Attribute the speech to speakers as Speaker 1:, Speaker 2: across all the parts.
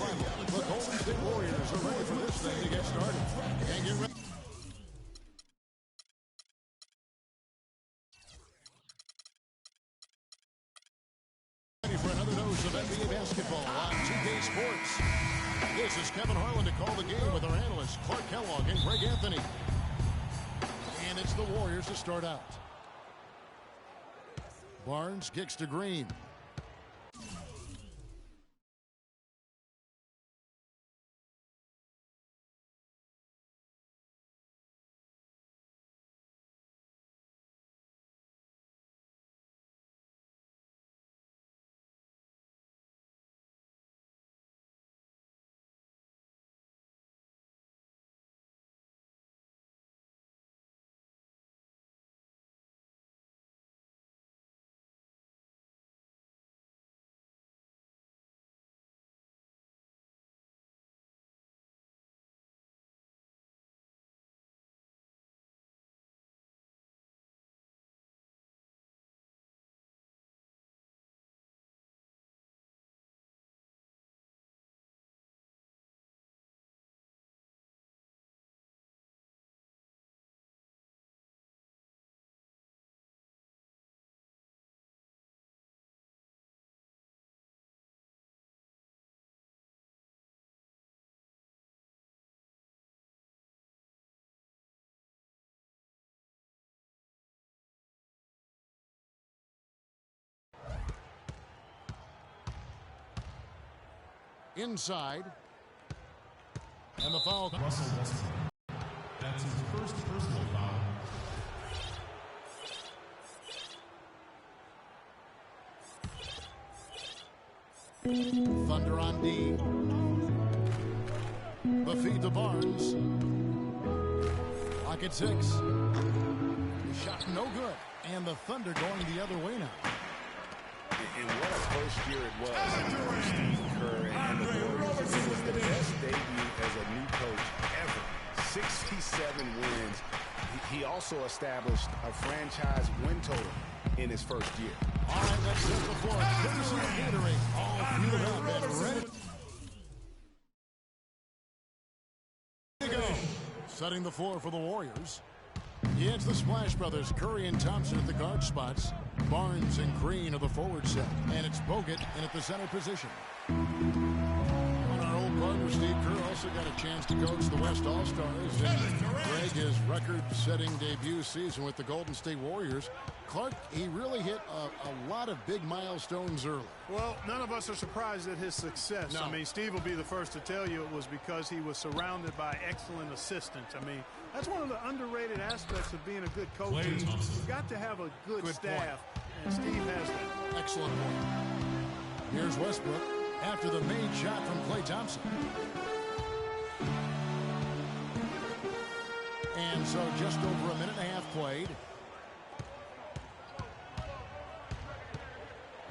Speaker 1: final. The Golden State Warriors are ready for this thing to get started. And get ready. For another dose of NBA basketball on 2K Sports. This is Kevin Harlan to call the game with our analysts Clark Kellogg and Greg Anthony. And it's the Warriors to start out. Barnes kicks to Green. Inside. And the foul.
Speaker 2: Russell Westbrook. That's his first personal foul.
Speaker 1: Thunder on D. The feed to Barnes. Clock at 6. The shot no good. And the Thunder going the other way now.
Speaker 3: And what a first year it was for Steve Kerr and the Warriors. It was the best debut as a new coach ever. 67 wins. He also established a franchise win total in his first year.
Speaker 1: All right, let's set the floor. Courtesy of Gatorade. All fueled up and ready to go. Setting the floor for the Warriors. Yeah, it's the Splash Brothers, Curry and Thompson at the guard spots. Barnes and Green are the forward set. And it's Bogut in at the center position. On our old partner, Steve Kerr also got a chance to coach the West All-Stars. And Greg, his record-setting debut season with the Golden State Warriors. Clark, he really hit a lot of big milestones early.
Speaker 4: Well, none of us are surprised at his success.
Speaker 1: No.
Speaker 4: I mean, Steve will be the first to tell you it was because he was surrounded by excellent assistants. I mean, that's one of the underrated aspects of being a good coach. You've got to have a good staff, and Steve has that.
Speaker 1: Excellent point. Here's Westbrook after the made shot from Klay Thompson. And so just over a minute and a half played.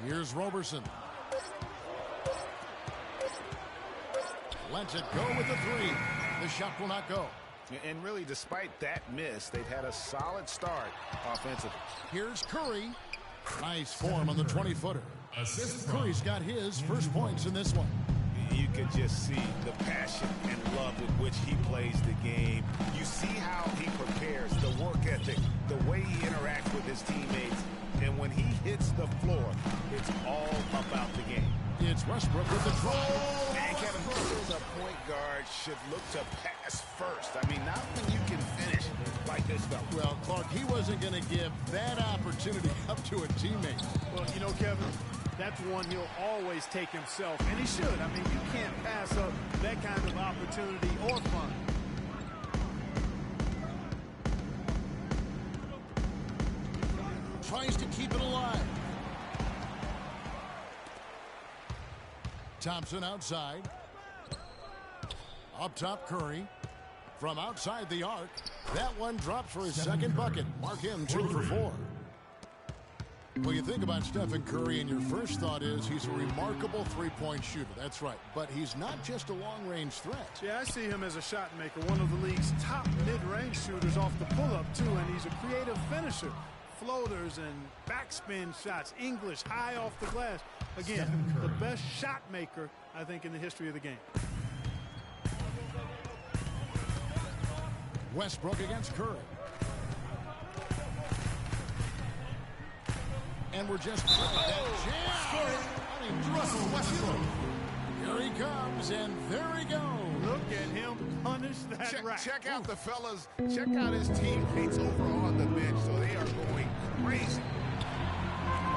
Speaker 1: Here's Roberson. Lets it go with the three. The shot will not go.
Speaker 3: And really, despite that miss, they've had a solid start offensively.
Speaker 1: Here's Curry. Nice form on the 20-footer. Curry's got his first points in this one.
Speaker 3: You can just see the passion and love with which he plays the game. You see how he prepares, the work ethic, the way he interacts with his teammates. And when he hits the floor, it's all about the game.
Speaker 1: It's Westbrook with the drive.
Speaker 3: And Kevin, the point guard should look to pass first. I mean, not when you can finish like this, though.
Speaker 1: Well, Clark, he wasn't going to give that opportunity up to a teammate.
Speaker 4: Well, you know, Kevin, that's one he'll always take himself, and he should. I mean, you can't pass up that kind of opportunity or fun.
Speaker 1: Tries to keep it alive. Thompson outside. Up top, Curry. From outside the arc. That one drops for his second bucket. Mark him 2 for 4. Well, you think about Stephen Curry, and your first thought is he's a remarkable three-point shooter. That's right. But he's not just a long-range threat.
Speaker 4: Yeah, I see him as a shot maker, one of the league's top mid-range shooters off the pull-up, too, and he's a creative finisher. Floaters and backspin shots, English, high off the glass. Again, the best shot maker, I think, in the history of the game.
Speaker 1: Westbrook against Curry. And we're just Russell Westbrook. Here he comes, and there he goes.
Speaker 4: Look at him punish that rack.
Speaker 3: Check out the fellas. Check out his teammates over on the bench. So they are going crazy.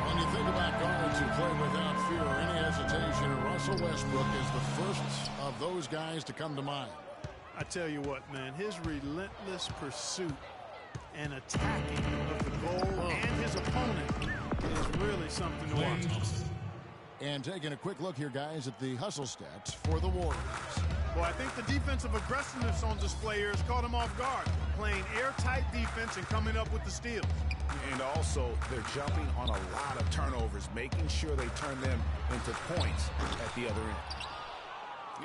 Speaker 1: When you think about guards who play without fear or any hesitation, Russell Westbrook is the first of those guys to come to mind.
Speaker 4: I tell you what, man, his relentless pursuit and attacking of the goal and his opponent is really something to watch.
Speaker 1: And taking a quick look here, guys, at the hustle stats for the Warriors.
Speaker 4: Well, I think the defensive aggressiveness on display here has caught him off guard, playing airtight defense and coming up with the steals.
Speaker 3: And also, they're jumping on a lot of turnovers, making sure they turn them into points at the other end.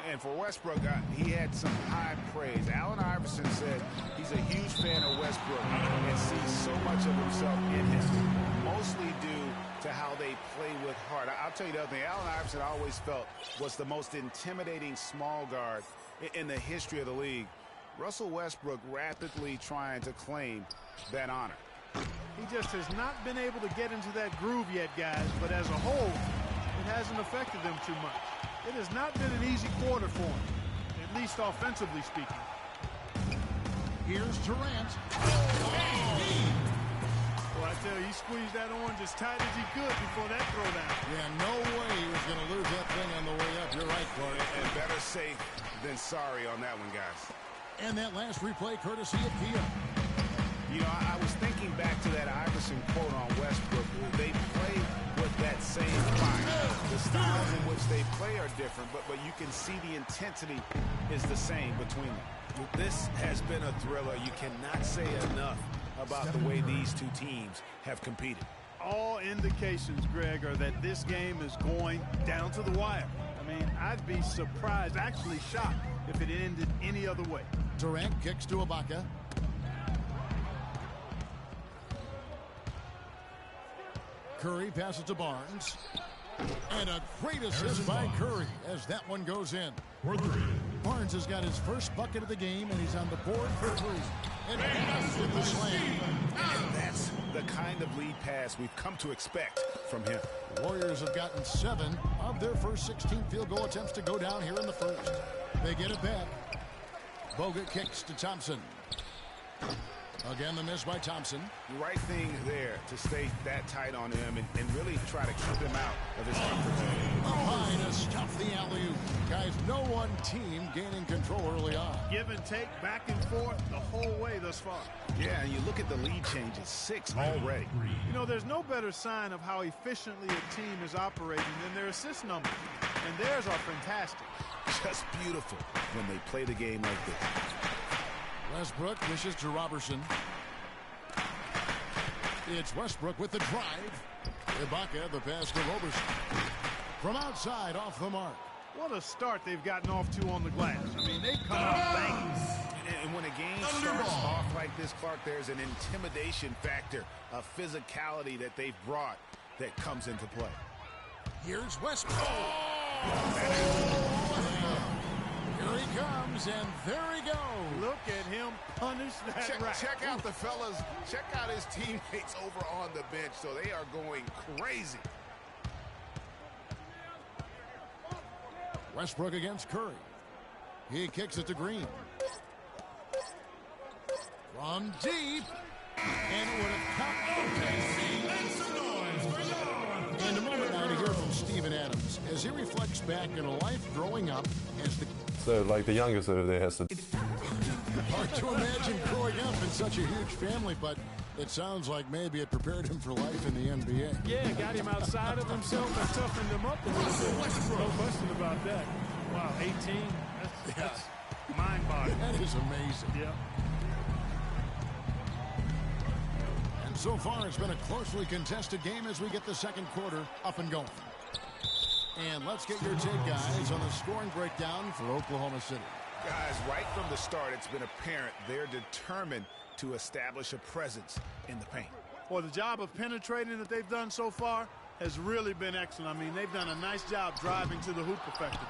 Speaker 3: And for Westbrook, he had some high praise. Allen Iverson said he's a huge fan of Westbrook and sees so much of himself in him, mostly due to how they play with heart. I'll tell you the other thing, Allen Iverson I always felt was the most intimidating small guard in the history of the league. Russell Westbrook rapidly trying to claim that honor.
Speaker 4: He just has not been able to get into that groove yet, guys, but as a whole, it hasn't affected them too much. It has not been an easy quarter for him, at least offensively speaking.
Speaker 1: Here's Durant.
Speaker 4: Well, I tell you, he squeezed that orange as tight as he could before that throwdown.
Speaker 1: Yeah, no way he was going to lose that thing on the way up. You're right, Clark.
Speaker 3: And better safe than sorry on that one, guys.
Speaker 1: And that last replay courtesy of Kia.
Speaker 3: You know, I was thinking back to that Iverson quote on Westbrook. They play with that same fire. The styles in which they play are different, but you can see the intensity is the same between them. This has been a thriller. You cannot say enough about the way these two teams have competed.
Speaker 4: All indications, Greg, are that this game is going down to the wire. I mean, I'd be surprised, actually shocked, if it ended any other way.
Speaker 1: Durant kicks to Ibaka. Curry passes to Barnes. And a great assist by Curry as that one goes in. Barnes has got his first bucket of the game, and he's on the board for three. And with the slam.
Speaker 3: And that's the kind of lead pass we've come to expect from him.
Speaker 1: The Warriors have gotten 7 of their first 16 field goal attempts to go down here in the first. They get it back. Bogut kicks to Thompson. Again, the miss by Thompson.
Speaker 3: The right thing there to stay that tight on him and really try to keep him out of his comfort zone.
Speaker 1: Up high to stuff the alley-oop. Guys, no one team gaining control early on.
Speaker 4: Give and take, back and forth, the whole way thus far.
Speaker 3: Yeah, and you look at the lead changes, 6 already.
Speaker 4: You know, there's no better sign of how efficiently a team is operating than their assist numbers. And theirs are fantastic.
Speaker 3: Just beautiful when they play the game like this.
Speaker 1: Westbrook dishes to Robertson. It's Westbrook with the drive. Ibaka, the pass to Robertson. From outside, off the mark.
Speaker 4: What a start they've gotten off to on the glass. I mean, they've come out banging.
Speaker 3: And when a game starts off like this, Clark, there's an intimidation factor, a physicality that they've brought that comes into play.
Speaker 1: Here's Westbrook. Here he comes, and there he goes.
Speaker 4: Look at him punish that rack.
Speaker 3: Check out the fellas. Check out his teammates over on the bench. So they are going crazy.
Speaker 1: Westbrook against Curry. He kicks it to Green. From deep. And it would have come. And a moment now to hear from Steven Adams as he reflects back on a life growing up as the...
Speaker 5: So, like, the youngest over there has to...
Speaker 1: Hard to imagine growing up in such a huge family, but it sounds like maybe it prepared him for life in the NBA.
Speaker 4: Yeah, got him outside of himself and toughened him up a little bit. No question about that. Wow, 18? That's mind-boggling.
Speaker 1: That is amazing.
Speaker 4: Yeah.
Speaker 1: And so far, it's been a closely contested game as we get the second quarter up and going. And let's get your take, guys, on the scoring breakdown for Oklahoma City.
Speaker 3: Guys, right from the start, it's been apparent they're determined to establish a presence in the paint.
Speaker 4: Well, the job of penetrating that they've done so far has really been excellent. I mean, they've done a nice job driving to the hoop effectively.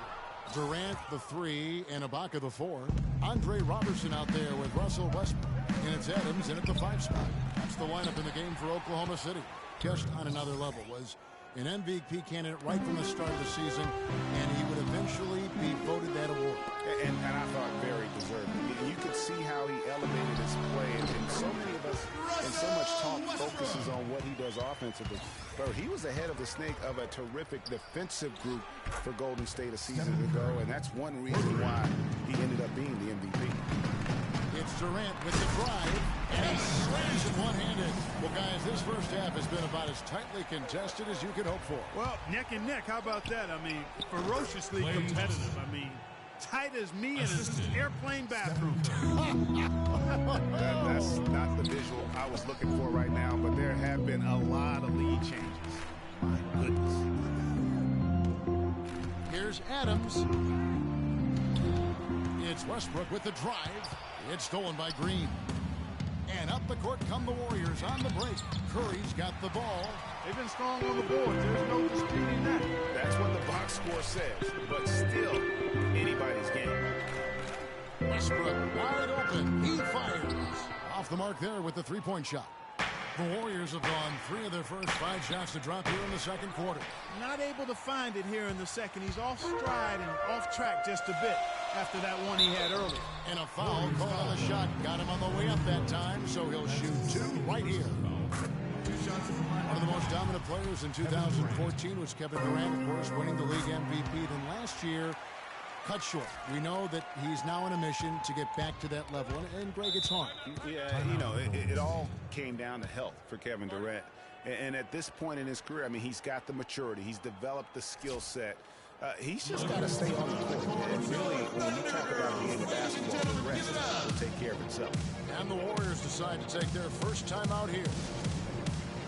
Speaker 1: Durant the 3 and Ibaka the 4. Andre Robertson out there with Russell Westbrook. And it's Adams in at the 5 spot. That's the lineup in the game for Oklahoma City. Just on another level. Was an MVP candidate right from the start of the season, and he would eventually be voted that award.
Speaker 3: And I thought very deserving. You could see how he elevated his play, and so many of us, and so much talk focuses on what he does offensively. But he was ahead of the snake of a terrific defensive group for Golden State a season ago, and that's one reason why he ended up being the MVP.
Speaker 1: It's Durant with the drive, and he slams it one-handed. Well, guys, this first half has been about as tightly contested as you could hope for.
Speaker 4: Well, neck and neck, how about that? I mean, ferociously competitive. I mean, tight as me in an airplane bathroom.
Speaker 3: That's not the visual I was looking for right now, but there have been a lot of lead changes. My goodness.
Speaker 1: Here's Adams. It's Westbrook with the drive. It's stolen by Green. And up the court come the Warriors on the break. Curry's got the ball.
Speaker 4: They've been strong on the board. There's no disputing that.
Speaker 3: That's what the box score says, but still anybody's game.
Speaker 1: Westbrook wide open. He fires. Off the mark there with the three-point shot. The Warriors have gone 3 of their first 5 shots to drop here in the second quarter.
Speaker 4: Not able to find it here in the second. He's off stride and off track just a bit after that one he had earlier.
Speaker 1: And a foul called on the shot. Got him on the way up that time, so he'll shoot 2 right here. One of the most dominant players in 2014 was Kevin Durant, of course, winning the league MVP. Then last year, cut short. We know that he's now on a mission to get back to that level. And Greg, it's hard.
Speaker 3: Yeah, you know, it all came down to health for Kevin Durant. And at this point in his career, I mean, he's got the maturity. He's developed the skill set. He's just got to stay on the court. And really, when you talk about the game of basketball, the rest will take care of itself.
Speaker 1: And the Warriors decide to take their first time out here.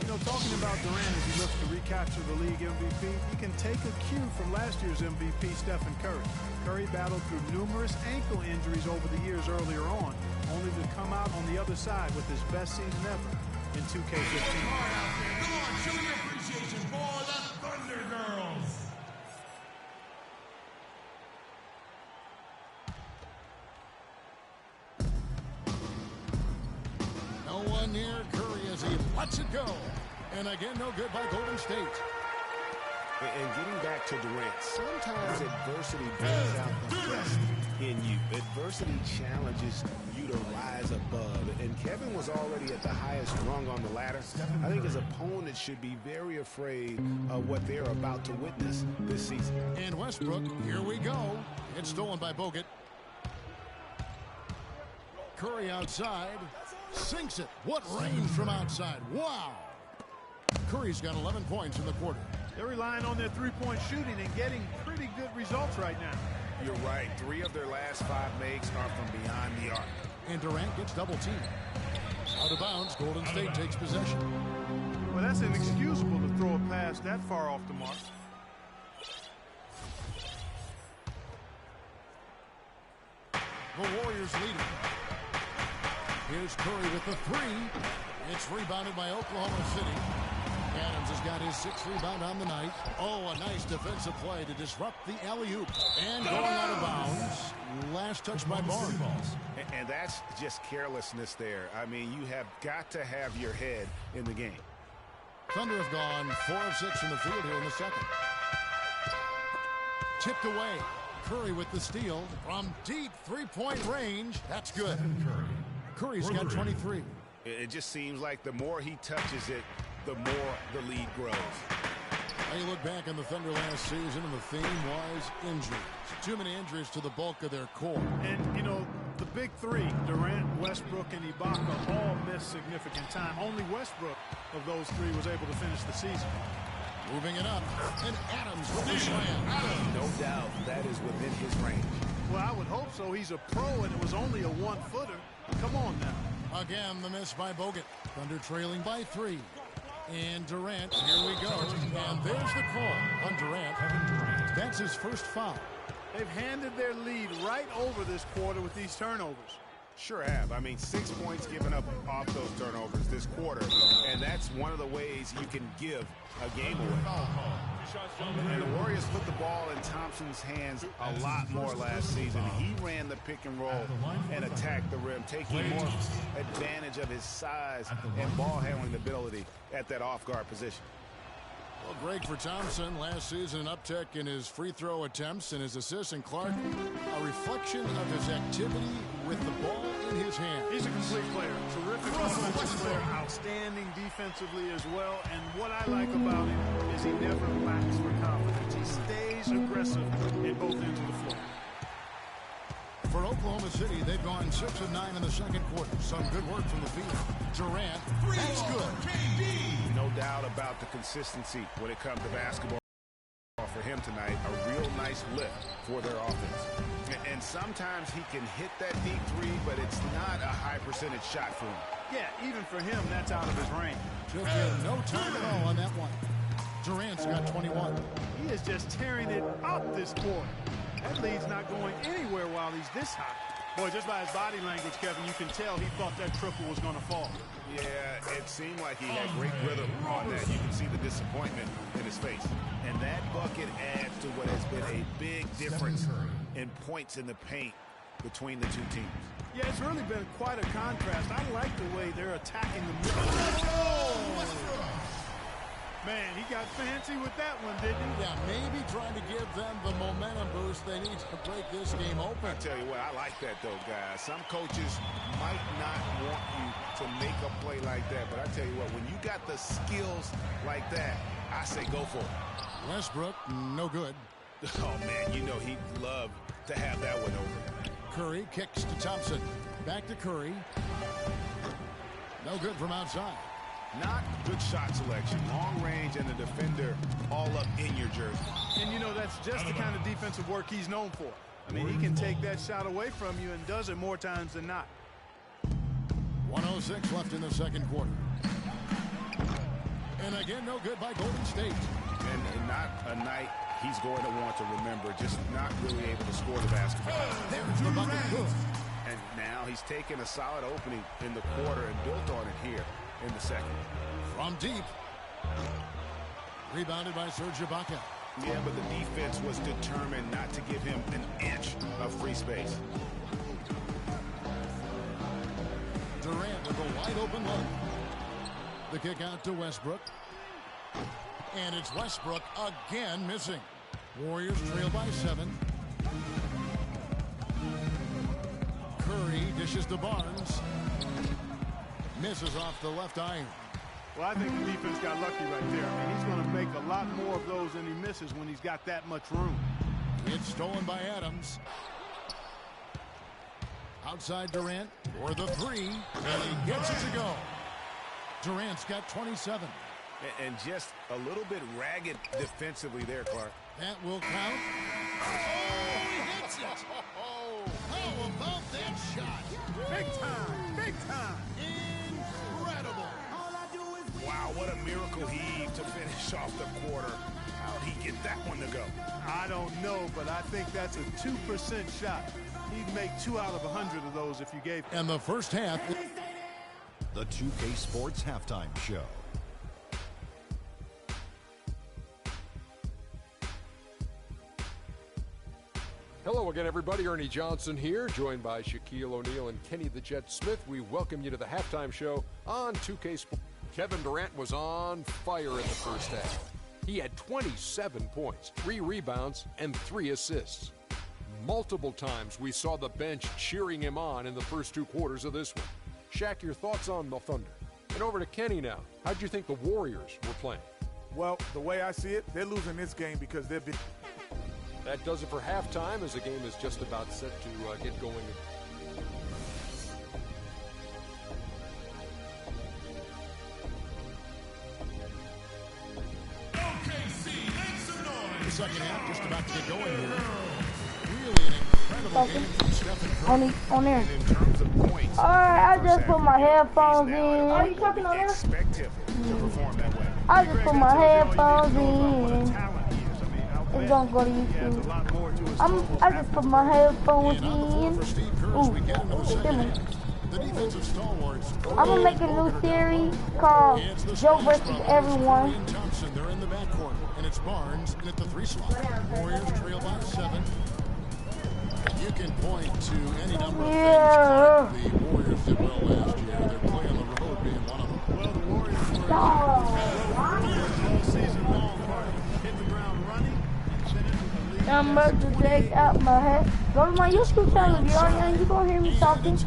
Speaker 4: You know, talking about Durant as he looks to recapture the league MVP, he can take a cue from last year's MVP, Stephen Curry. Curry battled through numerous ankle injuries over the years earlier on, only to come out on the other side with his best season ever in 2K15.
Speaker 2: Come on, show your appreciation for the Thunder Girls.
Speaker 1: No one near Curry as he lets it go. And again, no good by Golden State.
Speaker 3: And getting back to Durant, sometimes adversity brings out the best in you. Adversity challenges you to rise above. And Kevin was already at the highest rung on the ladder. I think his opponents should be very afraid of what they're about to witness this season.
Speaker 1: And Westbrook, here we go. It's stolen by Bogut. Curry outside. Sinks it. What range from outside. Wow. Curry's got 11 points in the quarter.
Speaker 4: They're relying on their three-point shooting and getting pretty good results right now.
Speaker 3: You're right. 3 of their last 5 makes are from beyond the arc.
Speaker 1: And Durant gets double-teamed. Out of bounds, Golden State takes possession.
Speaker 4: Well, that's inexcusable to throw a pass that far off the mark.
Speaker 1: The Warriors leading. Here's Curry with the 3. It's rebounded by Oklahoma City. Adams has got his 6th rebound on the night. Oh, a nice defensive play to disrupt the alley-oop. And going out of bounds. Last touch by Barnes.
Speaker 3: And that's just carelessness there. I mean, you have got to have your head in the game.
Speaker 1: Thunder have gone 4 of 6 from the field here in the second. Tipped away. Curry with the steal from deep three-point range. That's good. Curry's got 23.
Speaker 3: It just seems like the more he touches it, the more the lead grows.
Speaker 1: Now you look back on the Thunder last season, and the theme was injuries. Too many injuries to the bulk of their core.
Speaker 4: And, you know, the big 3, Durant, Westbrook, and Ibaka, all missed significant time. Only Westbrook of those 3 was able to finish the season.
Speaker 1: Moving it up, and Adams with the slam.
Speaker 3: No doubt that is within his range.
Speaker 4: Well, I would hope so. He's a pro, and it was only a 1-footer. Come on now.
Speaker 1: Again, the miss by Bogut. Thunder trailing by 3. And Durant, here we go. And there's the call on Durant. That's his first foul.
Speaker 4: They've handed their lead right over this quarter with these turnovers.
Speaker 3: Sure have. I mean, 6 points given up off those turnovers this quarter, and that's one of the ways you can give a game away. And the Warriors put the ball in Thompson's hands a lot more last season. He ran the pick and roll and attacked the rim, taking more advantage of his size and ball handling ability at that off-guard position.
Speaker 1: Well, Greg, for Thompson, last season an uptick in his free throw attempts and his assists, and Clark, a reflection of his activity with the ball in his hand.
Speaker 4: He's a complete player, terrific offensive player, outstanding defensively as well, and what I like about him is he never lacks for confidence. He stays aggressive in both ends of the floor.
Speaker 1: For Oklahoma City, they've gone 6 of 9 in the second quarter. Some good work from the field. Durant, that's good.
Speaker 3: No doubt about the consistency when it comes to basketball for him tonight. A real nice lift for their offense. And sometimes he can hit that deep three, but it's not a high percentage shot for him.
Speaker 4: Yeah, even for him, that's out of his range.
Speaker 1: Took him no time at all on that one. Durant's got 21.
Speaker 4: He is just tearing it up this quarter. That lead's not going anywhere while he's this hot. Boy, just by his body language, Kevin, you can tell he thought that triple was going to fall.
Speaker 3: Yeah, it seemed like he had great rhythm on that. You can see the disappointment in his face. And that bucket adds to what has been a big difference in points in the paint between the two teams.
Speaker 4: Yeah, it's really been quite a contrast. I like the way they're attacking the middle. Man, he got fancy with that one, didn't he?
Speaker 1: Yeah, maybe trying to give them the momentum boost they need to break this game open.
Speaker 3: I tell you what, I like that, though, guys. Some coaches might not want you to make a play like that, but I tell you what, when you got the skills like that, I say go for it.
Speaker 1: Westbrook, no good.
Speaker 3: Oh, man, you know he'd love to have that one over.
Speaker 1: Curry kicks to Thompson. Back to Curry. No good from outside.
Speaker 3: Not good shot selection. Long range and the defender all up in your jersey.
Speaker 4: And, you know, that's just the kind of defensive work he's known for. I mean, he can take that shot away from you and does it more times than not.
Speaker 1: 1:06 left in the second quarter. And again, no good by Golden State.
Speaker 3: And not a night he's going to want to remember, just not really able to score the basketball.
Speaker 1: There's the bucket. Good.
Speaker 3: And now he's taken a solid opening in the quarter and built on it here in the second.
Speaker 1: From deep. Rebounded by Serge Ibaka.
Speaker 3: Yeah, but the defense was determined not to give him an inch of free space.
Speaker 1: Durant with a wide open look. The kick out to Westbrook. And it's Westbrook again missing. Warriors trail by 7. Curry dishes to Barnes. Misses off the left iron.
Speaker 4: Well, I think the defense got lucky right there. I mean, he's going to make a lot more of those than he misses when he's got that much room.
Speaker 1: It's stolen by Adams. Outside Durant for the 3. And he gets it to go. Durant's got 27.
Speaker 3: And just a little bit ragged defensively there, Clark.
Speaker 1: That will count. Oh, he hits it. How about that shot?
Speaker 4: Big time. Big time.
Speaker 1: Incredible.
Speaker 3: Wow, what a miracle he to finish off the quarter. How'd he get that one to go?
Speaker 4: I don't know, but I think that's a 2% shot. He'd make 2 out of 100 of those if you gave.
Speaker 1: And the first half.
Speaker 6: The 2K Sports Halftime Show.
Speaker 7: Hello again, everybody. Ernie Johnson here, joined by Shaquille O'Neal and Kenny the Jet Smith. We welcome you to the halftime show on 2K Sports. Kevin Durant was on fire in the first half. He had 27 points, 3 rebounds, and 3 assists. Multiple times we saw the bench cheering him on in the first 2 quarters of this one. Shaq, your thoughts on the Thunder? And over to Kenny now. How'd you think the Warriors were playing?
Speaker 8: Well, the way I see it, they're losing this game because they've been...
Speaker 7: That does it for halftime as the game is just about set to get going.
Speaker 2: OKC, make some noise.
Speaker 1: The second half just about to get going here. Really an incredible game from Stephen Curry.
Speaker 9: On there.
Speaker 3: In terms of points,
Speaker 9: Alright, I just put my headphones
Speaker 3: he's
Speaker 9: in.
Speaker 3: now
Speaker 9: Are you talking on there?
Speaker 3: expect him to perform that way.
Speaker 9: I just put my headphones
Speaker 4: What a
Speaker 9: in.
Speaker 4: talent he is. I mean,
Speaker 9: It's gonna go to YouTube. I just put my headphones in. Ooh,
Speaker 1: The defensive stalwarts.
Speaker 9: I'm gonna make a new series called Joe versus Everyone.
Speaker 1: Thompson, they're in the backcourt, and it's Barnes in at the 3 slot. Warriors trail by 7. You can point to any number of things the Warriors did well last year. Their play on the road being one of them.
Speaker 4: Well, the Warriors were all season long, hit the ground running, and finished with the lead.
Speaker 9: I'm about to take out my head. Go to my YouTube channel, if you gonna hear me talking.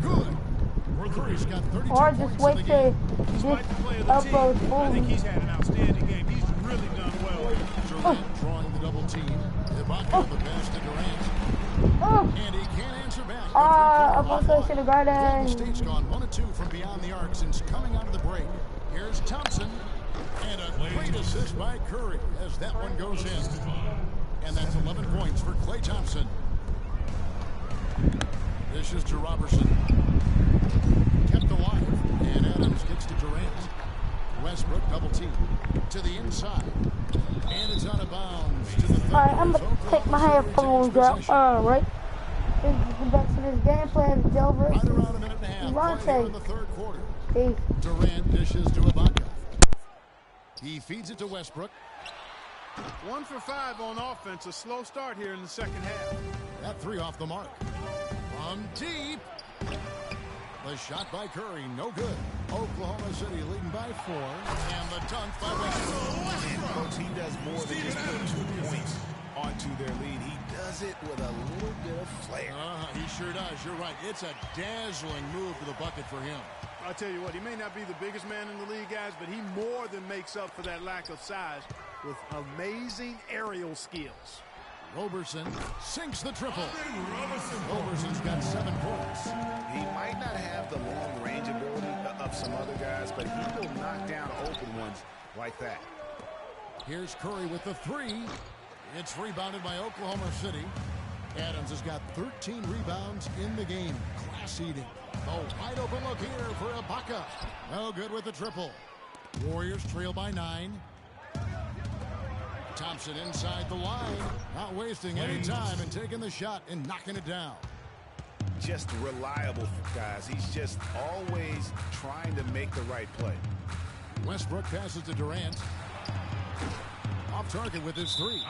Speaker 9: Or just wait till this uploads
Speaker 4: I think he's had an outstanding game. He's really done well.
Speaker 1: Durant drawing the double team. Ibaka the pass to Durant. And he can't answer back.
Speaker 9: Ibaka should have got
Speaker 1: Golden State's gone 1 of 2 from beyond the arc since coming out of the break. Here's Thompson. And a great assist by Curry as that one goes in. And that's 11 points for Klay Thompson. This is to Robertson. Kept alive. And Adams gets to Durant. Westbrook double team to the inside. And it's out of bounds to the Thunder.
Speaker 9: Alright, I'm gonna take my headphones out. Alright. Let's get back to this gameplay of Joe versus
Speaker 1: Right around a minute and a half. In the third quarter.
Speaker 9: Peace.
Speaker 1: Durant dishes to Ibaka. He feeds it to Westbrook.
Speaker 4: 1 for 5 on offense. A slow start here in the second half.
Speaker 1: That 3 off the mark. From deep. The shot by Curry, no good. Oklahoma City leading by 4. And the dunk by Westbrook.
Speaker 3: And, Coach, he does more than just put 2 points onto their lead. He does it with a little bit of flair.
Speaker 1: He sure does. You're right. It's a dazzling move to the bucket for him.
Speaker 4: I'll tell you what, he may not be the biggest man in the league, guys, but he more than makes up for that lack of size with amazing aerial skills.
Speaker 1: Robertson sinks the triple. Roberson's got 7 points.
Speaker 3: He might not have the long range ability of some other guys, but he will knock down open ones like that.
Speaker 1: Here's Curry with the 3. It's rebounded by Oklahoma City. Adams has got 13 rebounds in the game. Class eating. Oh, wide open look here for Ibaka. No good with the triple. Warriors trail by 9. Thompson inside the line, not wasting any time and taking the shot and knocking it down.
Speaker 3: Just reliable, guys. He's just always trying to make the right play.
Speaker 1: Westbrook passes to Durant. Off target with his 3.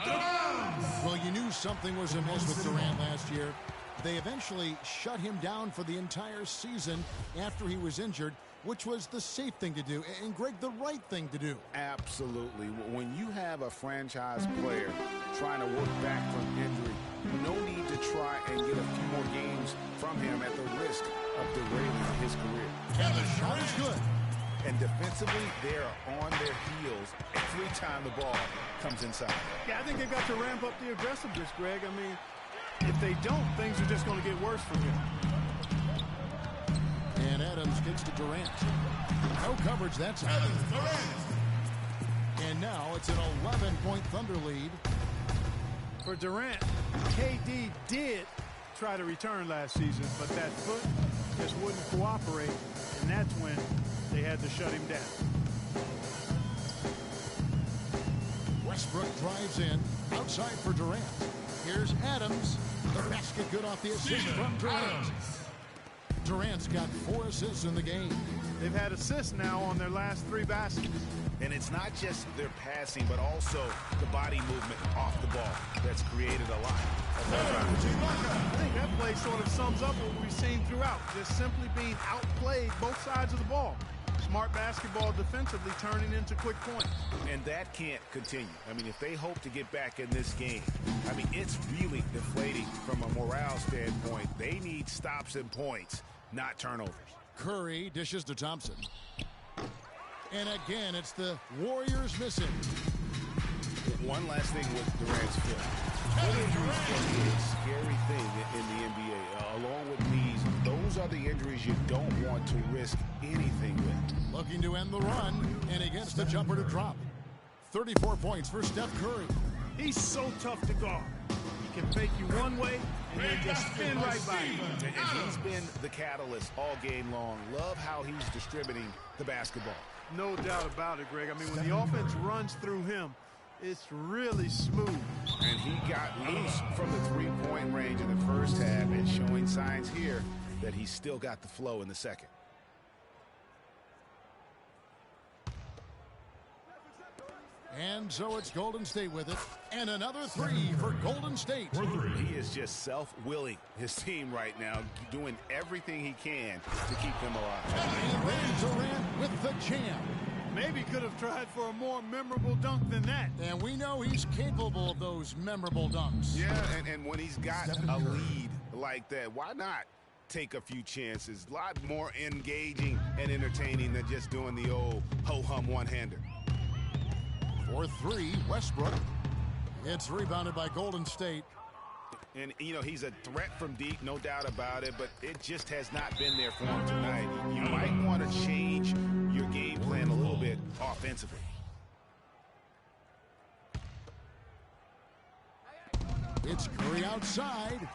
Speaker 1: Well, you knew something was amiss with Durant last year. They eventually shut him down for the entire season after he was injured, which was the safe thing to do, and Greg, the right thing to do.
Speaker 3: Absolutely. When you have a franchise player trying to work back from injury, no need to try and get a few more games from him at the risk of derailing his career.
Speaker 1: And the shot is good.
Speaker 3: And defensively, they're on their heels every time the ball comes inside.
Speaker 4: Yeah, I think they've got to ramp up the aggressiveness, Greg. I mean, if they don't, things are just going to get worse for him.
Speaker 1: And Adams gets to Durant. No coverage that time. And now it's an 11-point Thunder lead.
Speaker 4: For Durant, KD did try to return last season, but that foot just wouldn't cooperate, and that's when they had to shut him down.
Speaker 1: Westbrook drives in, outside for Durant. Here's Adams. The basket good off the assist from Durant. Durant's got 4 assists in the game.
Speaker 4: They've had assists now on their last 3 baskets.
Speaker 3: And it's not just their passing, but also the body movement off the ball that's created a lot.
Speaker 4: I think that play sort of sums up what we've seen throughout. Just simply being outplayed both sides of the ball. Smart basketball defensively turning into quick points.
Speaker 3: And that can't continue. I mean, if they hope to get back in this game, I mean, it's really deflating from a morale standpoint. They need stops and points, not turnovers.
Speaker 1: Curry dishes to Thompson. And again, it's the Warriors missing.
Speaker 3: One last thing with Durant's foot. Foot injuries can be a scary thing in the NBA. Along with knees, those are the injuries you don't want to risk anything with.
Speaker 1: Looking to end the run, and he gets the jumper to drop. 34 points for Steph Curry.
Speaker 4: He's so tough to guard. He can fake you one way and then just spin right by you.
Speaker 3: And he's been the catalyst all game long. Love how he's distributing the basketball.
Speaker 4: No doubt about it, Greg. I mean, when the offense runs through him, It's really smooth.
Speaker 3: And he got loose from the three-point range in the first half and showing signs here that he's still got the flow in the second.
Speaker 1: And so it's Golden State with it. And another three for Golden State.
Speaker 3: He is just self-willing his team right now, doing everything he can to keep them alive.
Speaker 1: And then Durant with the jam.
Speaker 4: Maybe could have tried for a more memorable dunk than that.
Speaker 1: And we know he's capable of those memorable dunks.
Speaker 3: Yeah, and when he's got a lead like that, why not take a few chances? A lot more engaging and entertaining than just doing the old ho-hum one-hander.
Speaker 1: For three, Westbrook. It's rebounded by Golden State.
Speaker 3: And, you know, he's a threat from deep, no doubt about it, but it just has not been there for him tonight. You might want to change your game plan a little bit offensively.
Speaker 1: It's Curry outside.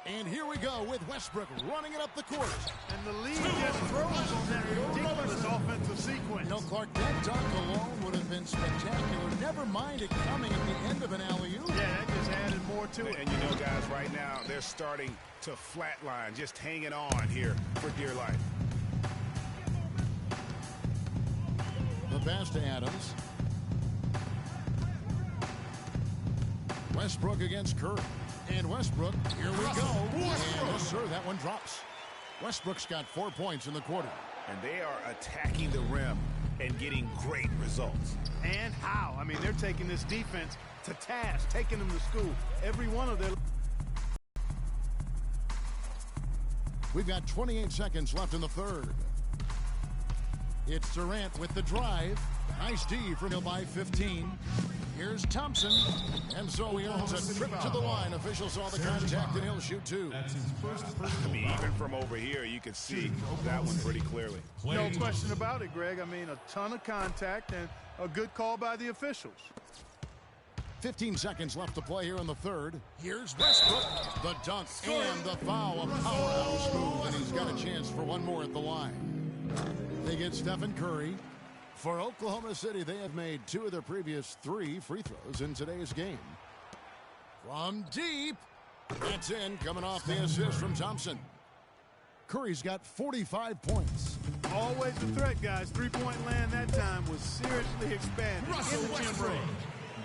Speaker 1: And here we go with Westbrook running it up the court.
Speaker 4: And the lead just froze on that ridiculous offensive sequence.
Speaker 1: You know, Clark, that dunk alone would have been spectacular. Never mind it coming at the end of an alley-oop.
Speaker 4: Yeah, that just added more to it.
Speaker 3: And you know, guys, right now, they're starting to flatline, just hanging on here for dear life.
Speaker 1: The pass to Adams. Westbrook against Curry. And Westbrook, here we go. And yes, sir, that one drops. Westbrook's got 4 points in the quarter.
Speaker 3: And they are attacking the rim and getting great results.
Speaker 4: And how? I mean, they're taking this defense to task, taking them to school. Every one of them.
Speaker 1: We've got 28 seconds left in the third. It's Durant with the drive. Nice D from him by 15. Here's Thompson. And so he earns a trip to the line. Officials saw the contact, and he'll shoot two.
Speaker 3: I mean, even from over here, you can see that one pretty clearly.
Speaker 4: No question about it, Greg. I mean, a ton of contact and a good call by the officials.
Speaker 1: 15 seconds left to play here in the third. Here's Westbrook. The dunk and the foul. A powerhouse move, and he's got a chance for one more at the line. They get Stephen Curry. For Oklahoma City, they have made 2 of their previous 3 free throws in today's game. From deep, that's in, coming off the assist from Thompson. Curry's got 45 points.
Speaker 4: Always a threat, guys. Three-point land that time was seriously expanded.
Speaker 2: Russell Westbrook.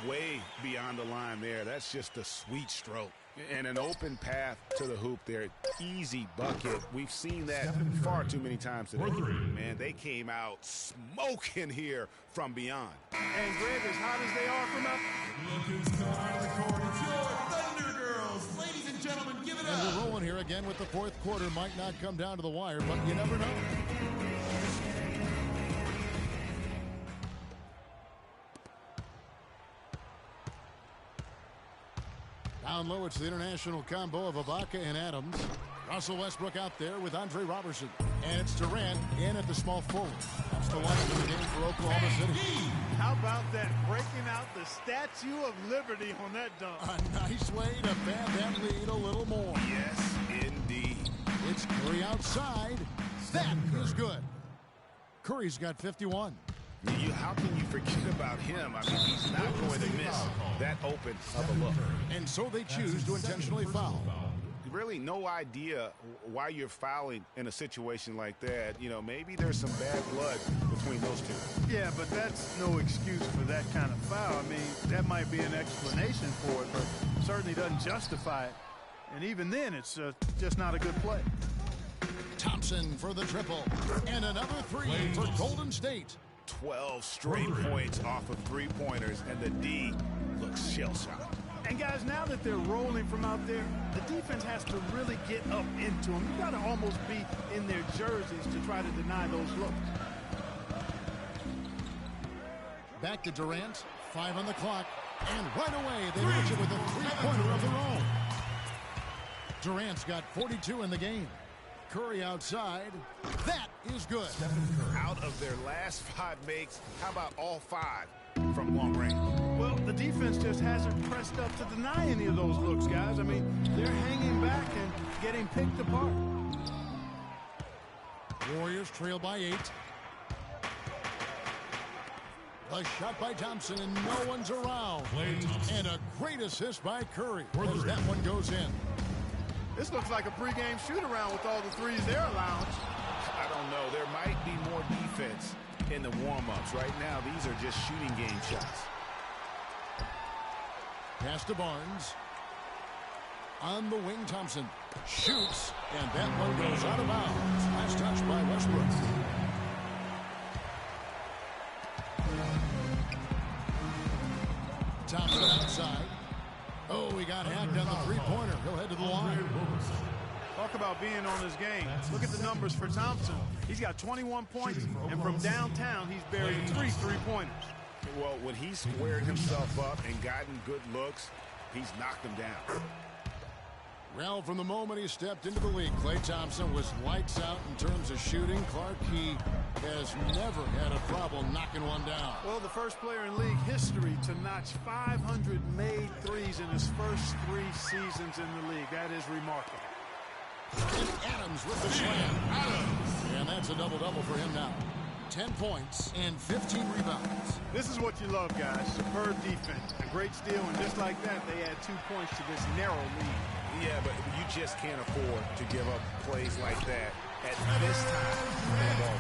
Speaker 3: Way beyond the line there. That's just a sweet stroke. And an open path to the hoop there. Easy bucket. We've seen that far too many times today. Man, they came out smoking here from beyond.
Speaker 4: And Greg, as hot as they are from up.
Speaker 2: Look who's coming out of the court. It's your Thunder Girls. Ladies and gentlemen, give it up.
Speaker 1: And we're rolling here again with the fourth quarter. Might not come down to the wire, but you never know. Down low, it's the international combo of Ibaka and Adams. Russell Westbrook out there with Andre Robertson. And it's Durant in at the small forward. That's the lineup of the game for Oklahoma City.
Speaker 4: How about that? Breaking out the Statue of Liberty on that dunk.
Speaker 1: A nice way to pad that lead a little more.
Speaker 3: Yes, indeed.
Speaker 1: It's Curry outside. That is good. Curry's got 51.
Speaker 3: How can you forget about him? I mean, he's not going to miss that open of a look.
Speaker 1: And so they choose to intentionally foul.
Speaker 3: Really no idea why you're fouling in a situation like that. You know, maybe there's some bad blood between those two.
Speaker 4: Yeah, but that's no excuse for that kind of foul. I mean, that might be an explanation for it, but certainly doesn't justify it. And even then, it's just not a good play.
Speaker 1: Thompson for the triple. And another three for Golden State.
Speaker 3: 12 straight points off of three-pointers, and the D looks shell-shocked.
Speaker 4: And guys, now that they're rolling from out there, the defense has to really get up into them. You got to almost be in their jerseys to try to deny those looks.
Speaker 1: Back to Durant, 5 on the clock, and right away they reach it with a three-pointer of their own. Durant's got 42 in the game. Curry outside. That is good.
Speaker 3: Out of their last 5 makes, how about all 5 from long range?
Speaker 4: Well, the defense just hasn't pressed up to deny any of those looks, guys. I mean, they're hanging back and getting picked apart.
Speaker 1: Warriors trail by 8. A shot by Thompson, and no one's around. And a great assist by Curry as that one goes in.
Speaker 4: This looks like a pregame shoot-around with all the threes they're allowing.
Speaker 3: I don't know. There might be more defense in the warm-ups. Right now, these are just shooting game shots.
Speaker 1: Pass to Barnes. On the wing, Thompson shoots, and that one goes out of bounds. Last touch by Westbrook. Thompson outside. Oh, he got hacked on the three-pointer. He'll head to the line.
Speaker 4: Talk about being on his game. Look at the numbers for Thompson. He's got 21 points, and from downtown, he's buried 3 three-pointers.
Speaker 3: Well, when he's squared himself up and gotten good looks, he's knocked them down.
Speaker 1: Well, from the moment he stepped into the league, Klay Thompson was lights out in terms of shooting. Clark, he has never had a problem knocking one down.
Speaker 4: Well, the first player in league history to notch 500 made threes in his first 3 seasons in the league. That is remarkable.
Speaker 1: And Adams with the slam. And that's a double-double for him now. 10 points and 15 rebounds.
Speaker 4: This is what you love, guys. Superb defense. A great steal, and just like that, they add 2 points to this narrow lead.
Speaker 3: Yeah, but you just can't afford to give up plays like that at this time in the ball.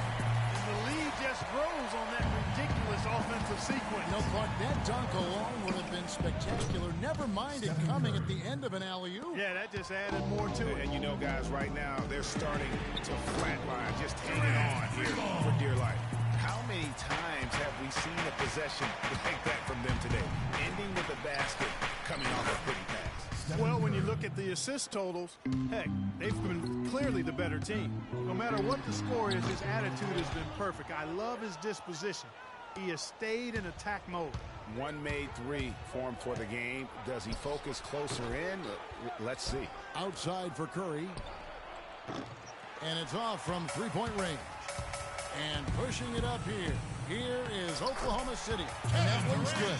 Speaker 4: The lead just grows on that ridiculous offensive sequence.
Speaker 1: No, Clark, that dunk alone would have been spectacular. Never mind it coming at the end of an alley-oop.
Speaker 4: Yeah, that just added more to it.
Speaker 3: And you know, guys, right now, they're starting to flatline, just hanging on here for dear life. How many times have we seen a possession like that from them today, ending with a basket coming off a pretty pass?
Speaker 4: Well, when you look at the assist totals, heck, they've been clearly the better team. No matter what the score is, his attitude has been perfect. I love his disposition. He has stayed in attack mode.
Speaker 3: 1 made 3 for him for the game. Does he focus closer in? Let's see.
Speaker 1: Outside for Curry. And it's off from three-point range. And pushing it up here. Here is Oklahoma City. And that one's good.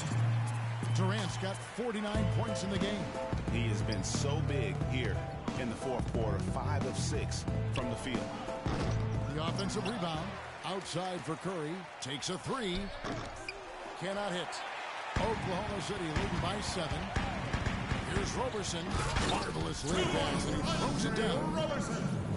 Speaker 1: Durant's got 49 points in the game.
Speaker 3: He has been so big here in the fourth quarter. 5 of 6 from the field.
Speaker 1: The offensive rebound. Outside for Curry. Takes a 3. Cannot hit. Oklahoma City leading by 7. Here's Roberson. Marvelous lead pass, and he throws it down.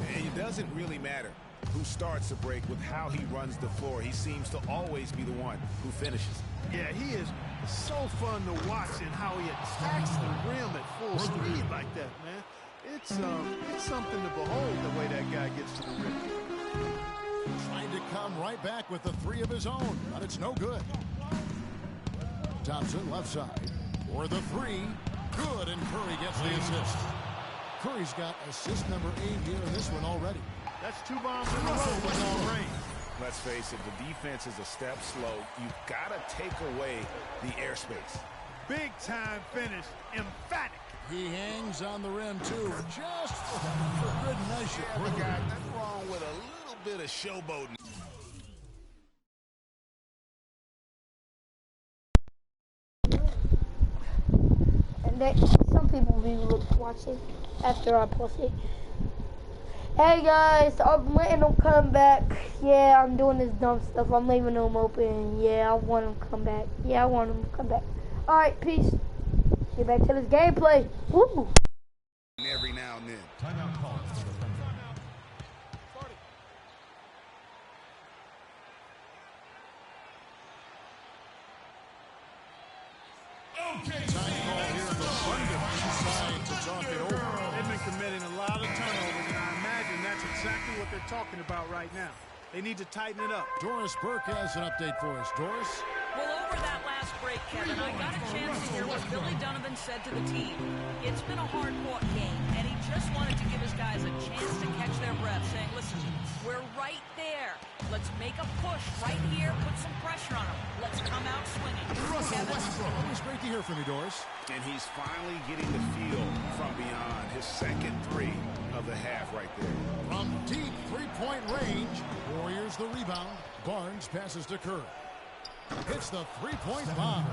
Speaker 3: It doesn't really matter who starts the break with how he runs the floor. He seems to always be the one who finishes.
Speaker 4: Yeah, he is so fun to watch in how he attacks the rim at full speed like that, man. It's something to behold the way that guy gets to the rim.
Speaker 1: Trying to come right back with the 3 of his own, but it's no good. Thompson left side for the 3. Good, and Curry gets the assist. Curry's got assist number 8 here in this one already.
Speaker 4: That's 2 bombs in a row with long range.
Speaker 3: Let's face it, the defense is a step slow. You've got to take away the airspace.
Speaker 4: Big time finish, emphatic.
Speaker 1: He hangs on the rim too, just for good measure.
Speaker 3: Yeah, but guys, nothing wrong with a little bit of showboating.
Speaker 9: And some people will be watching after I post it. Hey guys, I'm letting them come back. Yeah, I'm doing this dumb stuff. I'm leaving them open. Yeah, I want them to come back. Yeah, I want them to come back. Alright, peace. Get back to this gameplay. Woo!
Speaker 3: Every now and then.
Speaker 2: Timeout call. Okay.
Speaker 1: Time call here in the Thunder decide to talk it over.
Speaker 4: They've been committing a lot of turnovers, and I imagine that's exactly what they're talking about right now. They need to tighten it up.
Speaker 1: Doris Burke has an update for us. Doris?
Speaker 10: Well, over that last break, Kevin, I got a chance to hear what Billy Donovan said to the team. It's been a hard-fought game, and he just wanted to give his guys a chance to catch their breath, saying, listen, we're right there. Let's make a push right here, put some pressure on them. Let's come out swinging. Kevin?
Speaker 1: Always great to hear from you, Doris.
Speaker 3: And he's finally getting the feel from beyond. His second 3 of the half right there.
Speaker 1: From deep three-point range, Warriors the rebound. Barnes passes to Curry. Hits the three-point bomb.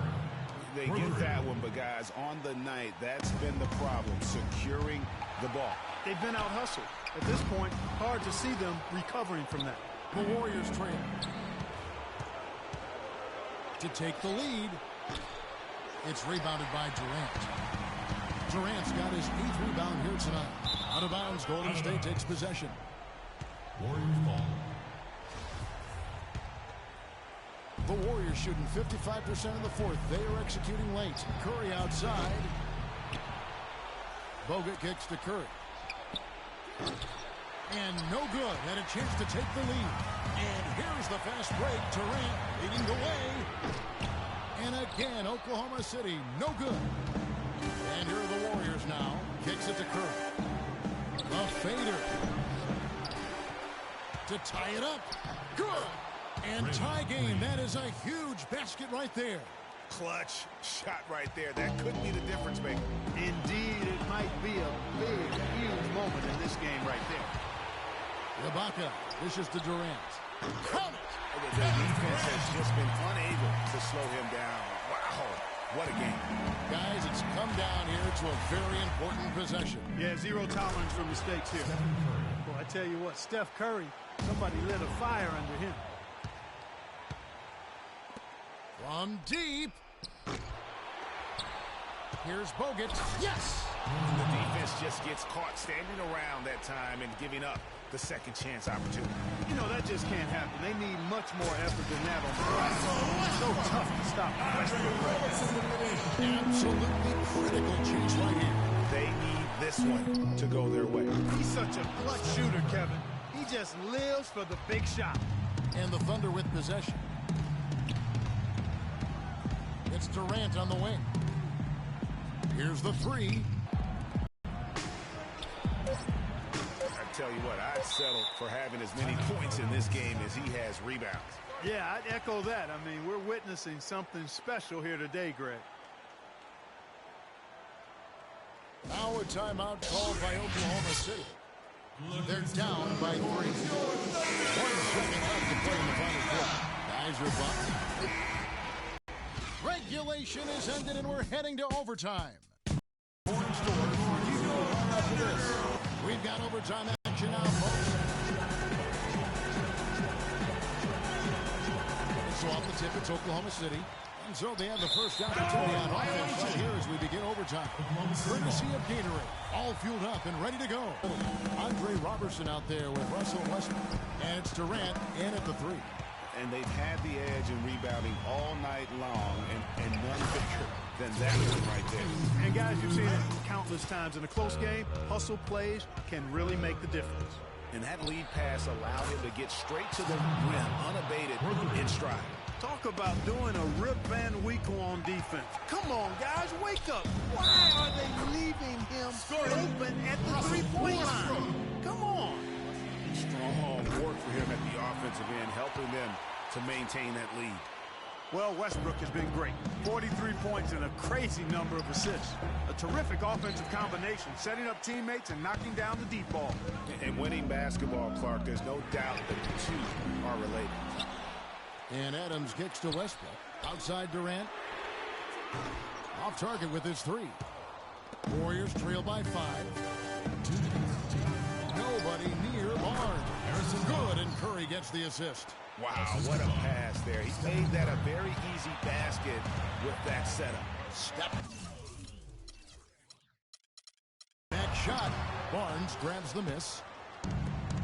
Speaker 3: They get that one, but guys, on the night, that's been the problem, securing the ball.
Speaker 4: They've been out-hustled. At this point, hard to see them recovering from that.
Speaker 1: The Warriors trail. to take the lead. It's rebounded by Durant. Durant's got his 8th rebound here tonight. Out of bounds, Golden State takes possession.
Speaker 2: Warriors ball.
Speaker 1: The Warriors shooting 55% in the fourth. They are executing late. Curry outside. Bogut kicks to Curry. And no good. Had a chance to take the lead. And here's the fast break. Durant leading the way. And again, Oklahoma City, no good. And here are the Warriors now. Kicks it to Curry. A fader. To tie it up. Good. And tie game. That is a huge basket right there.
Speaker 3: Clutch shot right there. That could be the difference maker.
Speaker 4: Indeed, it might be a big, huge moment in this game right there.
Speaker 1: Ibaka dishes to Durant. Count it.
Speaker 3: The defense has just been unable to slow him down. Wow, what a game.
Speaker 1: Guys, it's come down here to a very important possession.
Speaker 4: Yeah, zero tolerance for mistakes here. Well, I tell you what, Steph Curry, somebody lit a fire under him.
Speaker 1: From deep. Here's Bogut. Yes!
Speaker 3: The defense just gets caught standing around that time and giving up the second chance opportunity.
Speaker 4: You know, that just can't happen. They need much more effort than that on the glass. It's so tough to stop Westbrook right now.
Speaker 1: Absolutely critical chase right here.
Speaker 3: They need this one to go their way.
Speaker 4: He's such a clutch shooter, Kevin. He just lives for the big shot.
Speaker 1: And the Thunder with possession. It's Durant on the wing. Here's the three.
Speaker 3: I tell you what, I'd settle for having as many points in this game as he has rebounds.
Speaker 4: Yeah, I'd echo that. I mean, we're witnessing something special here today, Greg.
Speaker 1: Now a timeout called by Oklahoma City. They're down by 3. 1 second left to play in the final quarter. Guys are bumped. Regulation is ended and we're heading to overtime. Orange Stores, you know right after this. We've got overtime action now, folks. So off the tip, it's Oklahoma City. And so they have the first opportunity on offense right here as we begin overtime. Courtesy of Gatorade. All fueled up and ready to go. Andre Robertson out there with Russell Westbrook. And it's Durant in at the 3.
Speaker 3: And they've had the edge in rebounding all night long, and none bigger than that one right there.
Speaker 4: And guys, you've seen it countless times. In a close game, hustle plays can really make the difference.
Speaker 3: And that lead pass allowed him to get straight to the rim, unabated, in stride.
Speaker 4: Talk about doing a Rip Van Winkle on defense. Come on, guys, wake up. Why are they leaving him open at the three-point line? Come on.
Speaker 3: Strong work for him at the offensive end, helping them to maintain that lead.
Speaker 4: Well, Westbrook has been great. 43 points and a crazy number of assists. A terrific offensive combination, setting up teammates and knocking down the deep ball.
Speaker 3: And winning basketball, Clark, there's no doubt that the two are related.
Speaker 1: And Adams kicks to Westbrook. Outside Durant. Off target with his 3. Warriors trail by 5. Nobody near Barnes. Good, and Curry gets the assist.
Speaker 3: Wow, what a pass there. He made that a very easy basket with that setup.
Speaker 1: Step. Back shot. Barnes grabs the miss.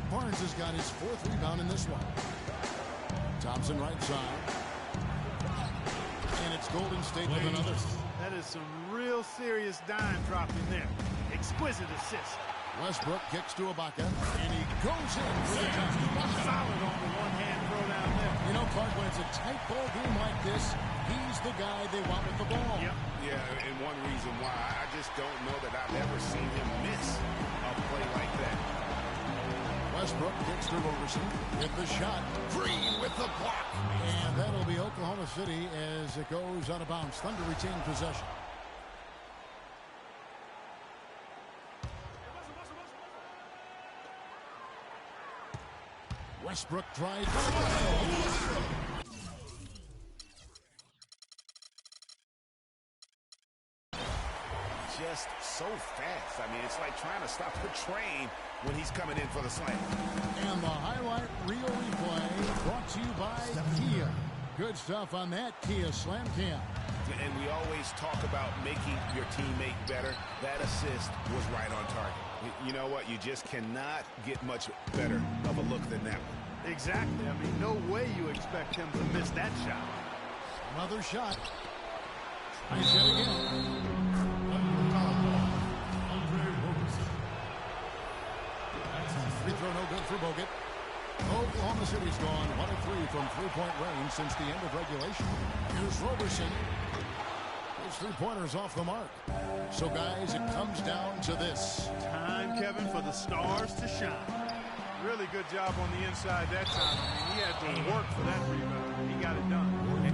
Speaker 1: Barnes has got his 4th rebound in this one. Thompson right side. And it's Golden State with another.
Speaker 4: That is some real serious dime dropping there. Exquisite assist.
Speaker 1: Westbrook kicks to Ibaka, and he goes in for the touch.
Speaker 4: Solid on the one-hand throw down there.
Speaker 1: You know, Clark, when it's a tight ball game like this, he's the guy they want with the ball.
Speaker 4: Yep.
Speaker 3: Yeah, and one reason why, I just don't know that I've ever seen him miss a play like that.
Speaker 1: Westbrook kicks to Robertson. Hit the shot. Green with the block. And that'll be Oklahoma City as it goes out of bounds. Thunder retain possession. Westbrook drives.
Speaker 3: Just so fast. I mean, it's like trying to stop the train when he's coming in for the slam.
Speaker 1: And the highlight reel replay brought to you by Kia. Good stuff on that Kia Slam Cam.
Speaker 3: And we always talk about making your teammate better. That assist was right on target. You know what? You just cannot get much better of a look than that one.
Speaker 4: Exactly. I mean, no way you expect him to miss that shot.
Speaker 1: Another shot. Tries it again. Free throw no good for Bogut. Oklahoma City's gone 1 of 3 from three-point range since the end of regulation. Here's Roberson. His three-pointer's off the mark. So, guys, it comes down to this.
Speaker 4: Time, Kevin, for the stars to shine. Really good job on the inside that time. I mean, he had to work for that rebound. He got it done.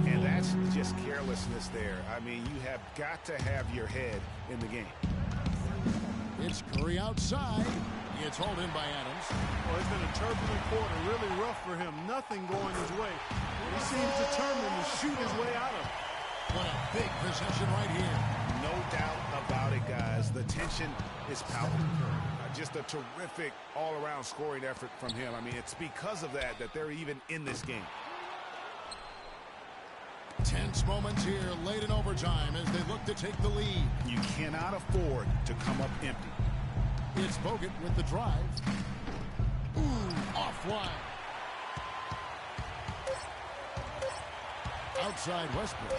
Speaker 3: And that's just carelessness there. I mean, you have got to have your head in the game.
Speaker 1: It's Curry outside. It's hauled in by Adams.
Speaker 4: Well, it's been a turbulent quarter, really rough for him. Nothing going his way. He seems determined to shoot his way out of it.
Speaker 1: What a big possession right here.
Speaker 3: No doubt about it, guys. The tension is palpable. Just a terrific all-around scoring effort from him. I mean, it's because of that they're even in this game.
Speaker 1: Tense moments here late in overtime as they look to take the lead.
Speaker 3: You cannot afford to come up empty.
Speaker 1: It's Bogut with the drive. Ooh, offline. Outside Westbrook.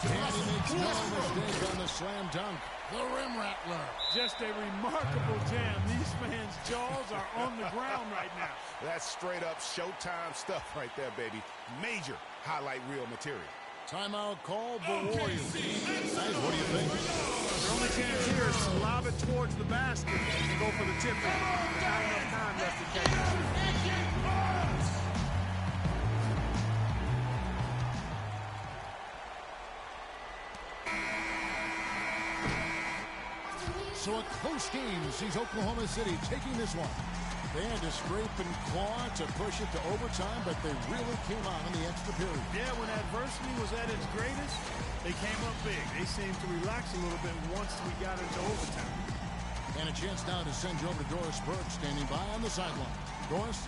Speaker 1: And he makes no mistake on the slam dunk. The rim rattler.
Speaker 4: Just a remarkable jam. These fans' jaws are on the ground right now.
Speaker 3: That's straight up Showtime stuff right there, baby. Major highlight reel material.
Speaker 1: Timeout called the Warriors. Guys, what do you think?
Speaker 4: The only chance here is to lob it towards the basket and go for the tip in. Not enough time left to catch and shoot.
Speaker 1: So a close game sees Oklahoma City taking this one. They had to scrape and claw to push it to overtime, but they really came on in the extra period.
Speaker 4: Yeah, when adversity was at its greatest, they came up big. They seemed to relax a little bit once we got into overtime.
Speaker 1: And a chance now to send you over to Doris Burke, standing by on the sideline. Doris?